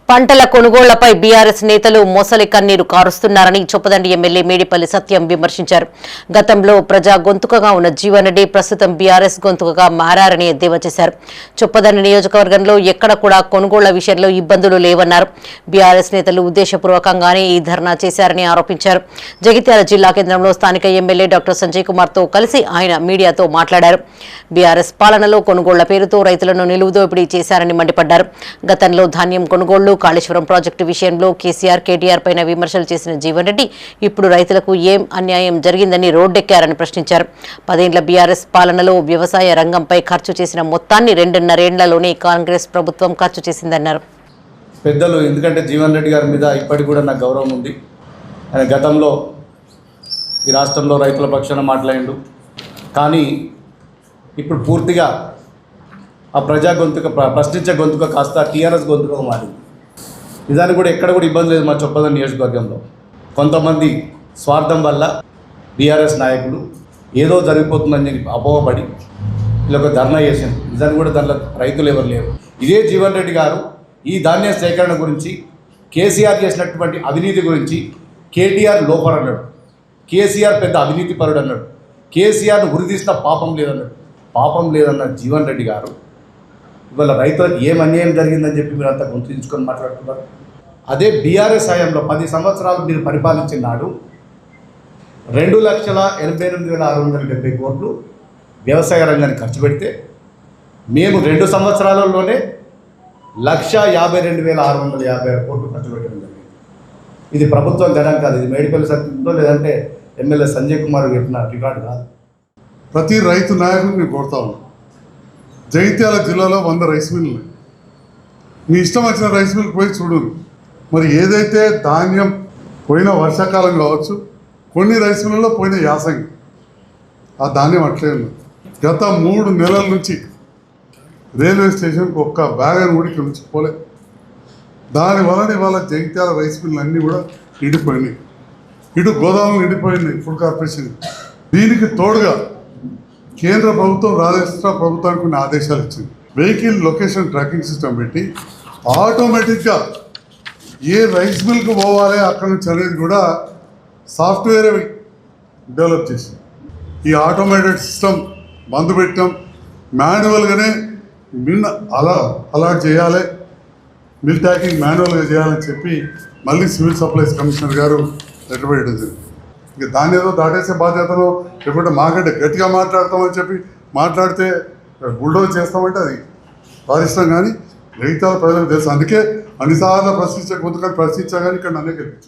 పంటల కొనుగోళ్లపై బీఆర్ఎస్ నేతలు మోసలి కన్నీరు కారుస్తున్నారని చొప్పదండి ఎమ్మెల్యే మేడిపల్లి సత్యం విమర్శించారు. గతంలో ప్రజా గొంతుకగా ఉన్న జీవన్ రెడ్డి ప్రస్తుతం బీఆర్ఎస్ గొంతుకగా మారారని ఎద్దేవా చేశారు. చొప్పదండి నియోజకవర్గంలో ఎక్కడ కూడా కొనుగోళ్ల విషయంలో ఇబ్బందులు లేవన్నారు. బీఆర్ఎస్ నేతలు ఉద్దేశపూర్వకంగానే ఈ ధర్నా చేశారని ఆరోపించారు. జగిత్యాల జిల్లా కేంద్రంలో స్థానిక ఎమ్మెల్యే డాక్టర్ సంజయ్ కుమార్ తో కలిసి ఆయన మీడియాతో మాట్లాడారు. బీఆర్ఎస్ పాలనలో కొనుగోళ్ల పేరుతో రైతులను నిలువుదోపిడీ చేశారని మండిపడ్డారు. గతంలో ధాన్యం కొనుగోళ్లు, కాళేశ్వరం ప్రాజెక్టు విషయంలో కేసీఆర్, కేటీఆర్ పైన విమర్శలు చేసిన జీవన్ రెడ్డి ఇప్పుడు రైతులకు ఏం అన్యాయం జరిగిందని రోడ్డెక్కారని ప్రశ్నించారు. 10 ఏళ్ల బీఆర్ఎస్ పాలనలో వ్యవసాయ రంగంపై ఖర్చు చేసిన మొత్తాన్ని 2.5 ఏళ్లలోనే కాంగ్రెస్ ప్రభుత్వం ఖర్చు చేసిందన్నారు. పెద్దలు ఎందుకంటే జీవన్ రెడ్డి గారి మీద ఇప్పటికి కూడా నాకు గౌరవం ఉంది. ఆయన గతంలో ఈ రాష్ట్రంలో రైతుల పక్షాన మాట్లాడిండు. కానీ ఇప్పుడు పూర్తిగా ఆ ప్రజా గొంతుక, ప్రశ్నించే గొంతుక కాస్త టీఆర్ఎస్ గొంతుక మారింది. నిజానికి కూడా ఎక్కడ కూడా ఇబ్బంది లేదు మా చొప్పదండి నియోజకవర్గంలో. కొంతమంది స్వార్థం వల్ల బీఆర్ఎస్ నాయకులు ఏదో జరిగిపోతుందని చెప్పి అపోహపడి ఇలా ఒక ధర్నా చేసింది. నిజానికి కూడా దాంట్లో రైతులు ఎవరు లేరు. ఇదే జీవన్ రెడ్డి గారు ఈ ధాన్య సేకరణ గురించి, కేసీఆర్ చేసినటువంటి అవినీతి గురించి కేటీఆర్ లోపర్ అన్నాడు, కేసీఆర్ పెద్ద అవినీతి పరుడు అన్నాడు, కేసీఆర్ను ఉరిదీసిన పాపం లేదన్నాడు. పాపం లేదన్న జీవన్ రెడ్డి గారు ఇవాళ రైతులకు ఏం అన్యాయం జరిగిందని చెప్పి మీరు అంతా గుర్తించుకొని మాట్లాడుతున్నారు. అదే బీఆర్ఎస్ హయాంలో 10 సంవత్సరాలు మీరు పరిపాలించిన నాడు 2,88,670 కోట్లు వ్యవసాయ రంగానికి ఖర్చు పెడితే మేము 2 సంవత్సరాలలోనే 1,52,656 కోట్లు ఖర్చు పెట్టడం జరిగింది. ఇది ప్రభుత్వం గణం కాదు, ఇది మేడిపల్లి సత్యంతో లేదంటే ఎమ్మెల్యే సంజయ్ కుమార్ పెట్టిన రికార్డు కాదు. ప్రతి రైతు నాయకుడు నేను కోరుతా ఉన్నాను. జగిత్యాల జిల్లాలో 100 రైస్ మిల్లు ఉన్నాయి. మీ ఇష్టం వచ్చిన రైస్ మిల్కి పోయి చూడండి. మరి ఏదైతే ధాన్యం పోయిన వర్షాకాలం కావచ్చు, కొన్ని రైస్ మిల్లలో పోయిన యాసంగి ఆ ధాన్యం అట్లే ఉంది. గత 3 నెలల నుంచి రైల్వే స్టేషన్కి ఒక్క వ్యాగన్ కూడా ఇక్కడ నుంచి పోలే. దానివలన ఇవాళ జగిత్యాల రైస్ మిల్లు అన్నీ కూడా నిండిపోయినాయి. ఇటు గోదాములు నిండిపోయినాయి ఫుడ్ కార్పొరేషన్. దీనికి తోడుగా కేంద్ర ప్రభుత్వం రాష్ట్ర ప్రభుత్వానికి కొన్ని ఆదేశాలు ఇచ్చింది. వెహికల్ లొకేషన్ ట్రాకింగ్ సిస్టమ్ పెట్టి ఆటోమేటిక్గా ఏ రైస్ మిల్కి పోవాలి అక్కడి నుంచి అనేది కూడా సాఫ్ట్వేర్ డెవలప్ చేసింది. ఈ ఆటోమేటెడ్ సిస్టమ్ బంద్ పెట్టాం. మాన్యువల్గానే మిల్ అలాట్ చేయాలి, మిల్ ట్యాకింగ్ మాన్యువల్గా చేయాలని చెప్పి మళ్ళీ సివిల్ సప్లైస్ కమిషనర్ గారు లెటర్ వేయడం జరిగింది. ఇక దాన్ని ఏదో దాటేసే బాధ్యతలో లేకుంటే మాకంటే గట్టిగా మాట్లాడతామని చెప్పి మాట్లాడితే బుల్డోజ్ చేస్తామంటే అది వారిస్తాం. కానీ మిగతా ప్రజలకు తెలుసు. అందుకే అన్నిసార్లు ప్రశ్నించే గొంతుగా ప్రశ్నించా కానీ ఇక్కడ నన్నే గెలిపించారు.